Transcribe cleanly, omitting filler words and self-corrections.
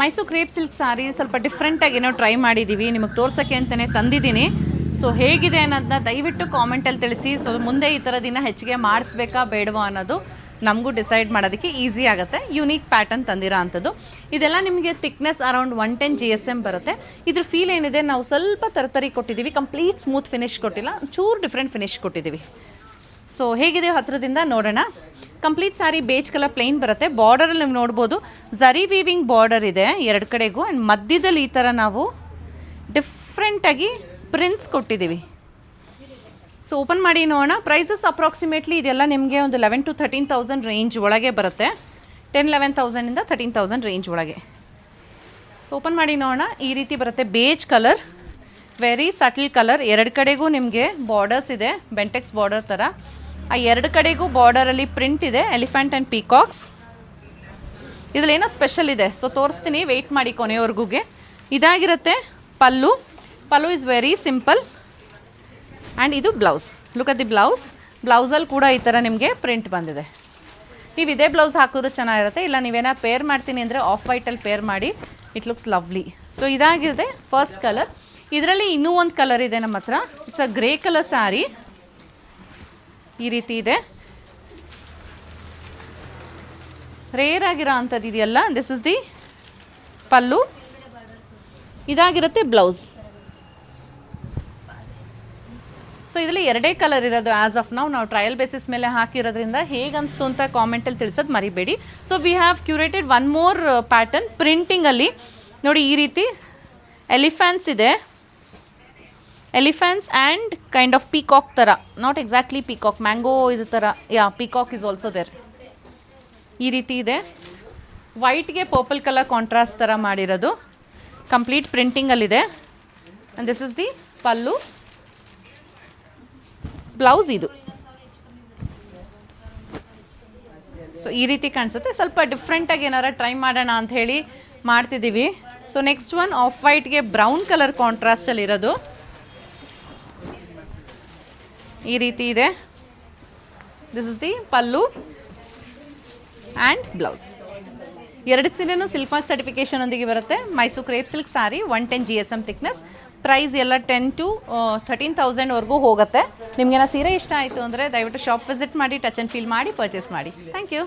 Mysuru crepe silk ಸಾರಿ ಸ್ವಲ್ಪ ಡಿಫ್ರೆಂಟಾಗಿ ಏನೋ ಟ್ರೈ ಮಾಡಿದ್ದೀವಿ, ನಿಮಗೆ ತೋರ್ಸೋಕ್ಕೆ ಅಂತಲೇ ತಂದಿದ್ದೀನಿ. ಸೊ ಹೇಗಿದೆ ಅನ್ನೋದನ್ನ ದಯವಿಟ್ಟು ಕಾಮೆಂಟಲ್ಲಿ ತಿಳಿಸಿ. ಸೊ ಮುಂದೆ ಈ ಥರ ದಿನ ಹೆಚ್ಚಿಗೆ ಮಾಡಿಸ್ಬೇಕಾ ಬೇಡವಾ ಅನ್ನೋದು ನಮಗೂ ಡಿಸೈಡ್ ಮಾಡೋದಕ್ಕೆ ಈಸಿ ಆಗುತ್ತೆ. ಯುನೀಕ್ ಪ್ಯಾಟರ್ನ್ ತಂದಿರೋ ಅಂಥದ್ದು. ಇದೆಲ್ಲ ನಿಮಗೆ ಥಿಕ್ನೆಸ್ ಅರೌಂಡ್ 110 GSM ಬರುತ್ತೆ. ಇದ್ರ ಫೀಲ್ ಏನಿದೆ, ನಾವು ಸ್ವಲ್ಪ ತರತರಿ ಕೊಟ್ಟಿದ್ದೀವಿ, ಕಂಪ್ಲೀಟ್ ಸ್ಮೂತ್ ಫಿನಿಶ್ ಕೊಟ್ಟಿಲ್ಲ, ಚೂರು ಡಿಫ್ರೆಂಟ್ ಫಿನಿಶ್ ಕೊಟ್ಟಿದ್ದೀವಿ. ಸೊ ಹೇಗಿದೆ ಹತ್ರದಿಂದ ನೋಡೋಣ. ಕಂಪ್ಲೀಟ್ ಸಾರಿ ಬೇಜ್ ಕಲರ್ ಪ್ಲೈನ್ ಬರುತ್ತೆ. ಬಾರ್ಡರಲ್ಲಿ ನೀವು ನೋಡ್ಬೋದು ಝರಿ ವೀವಿಂಗ್ ಬಾರ್ಡರ್ ಇದೆ ಎರಡು ಕಡೆಗೂ. ಆ್ಯಂಡ್ ಮಧ್ಯದಲ್ಲಿ ಈ ಥರ ನಾವು ಡಿಫ್ರೆಂಟಾಗಿ ಪ್ರಿಂಟ್ಸ್ ಕೊಟ್ಟಿದ್ದೀವಿ. ಸೊ ಓಪನ್ ಮಾಡಿ ನೋಡೋಣ. ಪ್ರೈಸಸ್ ಅಪ್ರಾಕ್ಸಿಮೇಟ್ಲಿ ಇದೆಲ್ಲ ನಿಮಗೆ ಒಂದು 11,000 to 13,000 ರೇಂಜ್ ಒಳಗೆ ಬರುತ್ತೆ. 10-11,000 13,000 ರೇಂಜ್ ಒಳಗೆ. ಸೊ ಓಪನ್ ಮಾಡಿ ನೋಡೋಣ. ಈ ರೀತಿ ಬರುತ್ತೆ beige colour, very subtle colour. ಎರಡು ಕಡೆಗೂ ನಿಮಗೆ ಬಾರ್ಡರ್ಸ್ ಇದೆ, ಬೆಂಟೆಕ್ಸ್ ಬಾರ್ಡರ್ ಥರ. ಆ ಎರಡು ಕಡೆಗೂ ಬಾರ್ಡರಲ್ಲಿ ಪ್ರಿಂಟ್ ಇದೆ, ಎಲಿಫೆಂಟ್ ಆ್ಯಂಡ್ ಪೀಕಾಕ್ಸ್. ಇದರಲ್ಲಿ ಏನೋ ಸ್ಪೆಷಲ್ ಇದೆ, ಸೊ ತೋರಿಸ್ತೀನಿ, ವೆಯ್ಟ್ ಮಾಡಿ ಕೊನೆಯವರೆಗೂಗೆ. ಇದಾಗಿರುತ್ತೆ pallu. Pallu is very simple. And ಇದು blouse. Look at the blouse. ಬ್ಲೌಸಲ್ಲಿ ಕೂಡ ಈ ಥರ ನಿಮಗೆ ಪ್ರಿಂಟ್ ಬಂದಿದೆ. ನೀವು ಇದೇ ಬ್ಲೌಸ್ ಹಾಕಿದ್ರು ಚೆನ್ನಾಗಿರುತ್ತೆ. ಇಲ್ಲ ನೀವೇನೋ ಪೇರ್ ಮಾಡ್ತೀನಿ ಅಂದರೆ ಆಫ್ ವೈಟಲ್ಲಿ ಪೇರ್ ಮಾಡಿ, ಇಟ್ ಲುಕ್ಸ್ ಲವ್ಲಿ. ಸೊ ಇದಾಗಿದೆ ಫಸ್ಟ್ ಕಲರ್. ಇದರಲ್ಲಿ ಇನ್ನೂ ಒಂದು ಕಲರ್ ಇದೆ ನಮ್ಮ ಹತ್ರ. It's a grey colour saree. ಈ ರೀತಿ ಇದೆ, ರೇರ್ ಆಗಿರೋ ಅಂಥದ್ದು ಇದೆಯಲ್ಲ. This is the pallu. ಇದಾಗಿರುತ್ತೆ ಬ್ಲೌಸ್. ಸೊ ಇದರಲ್ಲಿ ಎರಡೇ ಕಲರ್ ಇರೋದು ಆ್ಯಸ್ ಆಫ್ ನಾವು ಟ್ರಯಲ್ ಬೇಸಿಸ್ ಮೇಲೆ ಹಾಕಿರೋದ್ರಿಂದ ಹೇಗೆ ಅನಿಸ್ತು ಅಂತ ಕಾಮೆಂಟಲ್ಲಿ ತಿಳಿಸೋದು ಮರಿಬೇಡಿ. So we have curated one more pattern ಪ್ರಿಂಟಿಂಗಲ್ಲಿ. ನೋಡಿ ಈ ರೀತಿ ಎಲಿಫೆಂಟ್ಸ್ ಇದೆ, elephants and kind of peacock ಥರ. ನಾಟ್ ಎಕ್ಸಾಕ್ಟ್ಲಿ ಪೀಕಾಕ್, ಮ್ಯಾಂಗೋ ಇದು ಥರ. Peacock is also there. ಈ ರೀತಿ ಇದೆ. ವೈಟ್ಗೆ ಪರ್ಪಲ್ ಕಲರ್ ಕಾಂಟ್ರಾಸ್ಟ್ ಥರ ಮಾಡಿರೋದು. ಕಂಪ್ಲೀಟ್ ಪ್ರಿಂಟಿಂಗಲ್ಲಿದೆ. And this is the pallu. Blouse ಇದು. ಸೊ ಈ ರೀತಿ ಕಾಣಿಸುತ್ತೆ. ಸ್ವಲ್ಪ ಡಿಫ್ರೆಂಟಾಗಿ ಏನಾರ ಟ್ರೈ ಮಾಡೋಣ ಅಂತ ಹೇಳಿ ಮಾಡ್ತಿದ್ದೀವಿ. ಸೊ ನೆಕ್ಸ್ಟ್ ಒನ್ ಆಫ್ ವೈಟ್ಗೆ ಬ್ರೌನ್ ಕಲರ್ ಕಾಂಟ್ರಾಸ್ಟಲ್ಲಿ ಇರೋದು. ಈ ರೀತಿ ಇದೆ. This is the pallu and blouse. ಎರಡು ಸೀರೆನೂ ಸಿಲ್ಕ್ ಮಾರ್ಕ್ ಸರ್ಟಿಫಿಕೇಷನ್ ಒಂದಿಗೆ ಬರುತ್ತೆ. Mysuru crepe silk saree 110 GSM thickness. Price ಎಲ್ಲ 10,000 to 13,000ವರೆಗೂ ಹೋಗುತ್ತೆ. ನಿಮಗೇನೋ ಸೀರೆ ಇಷ್ಟ ಆಯಿತು ಅಂದರೆ ದಯವಿಟ್ಟು ಶಾಪ್ ವಿಸಿಟ್ ಮಾಡಿ, ಟಚ್ ಆ್ಯಂಡ್ ಫೀಲ್ ಮಾಡಿ ಪರ್ಚೇಸ್ ಮಾಡಿ. Thank you.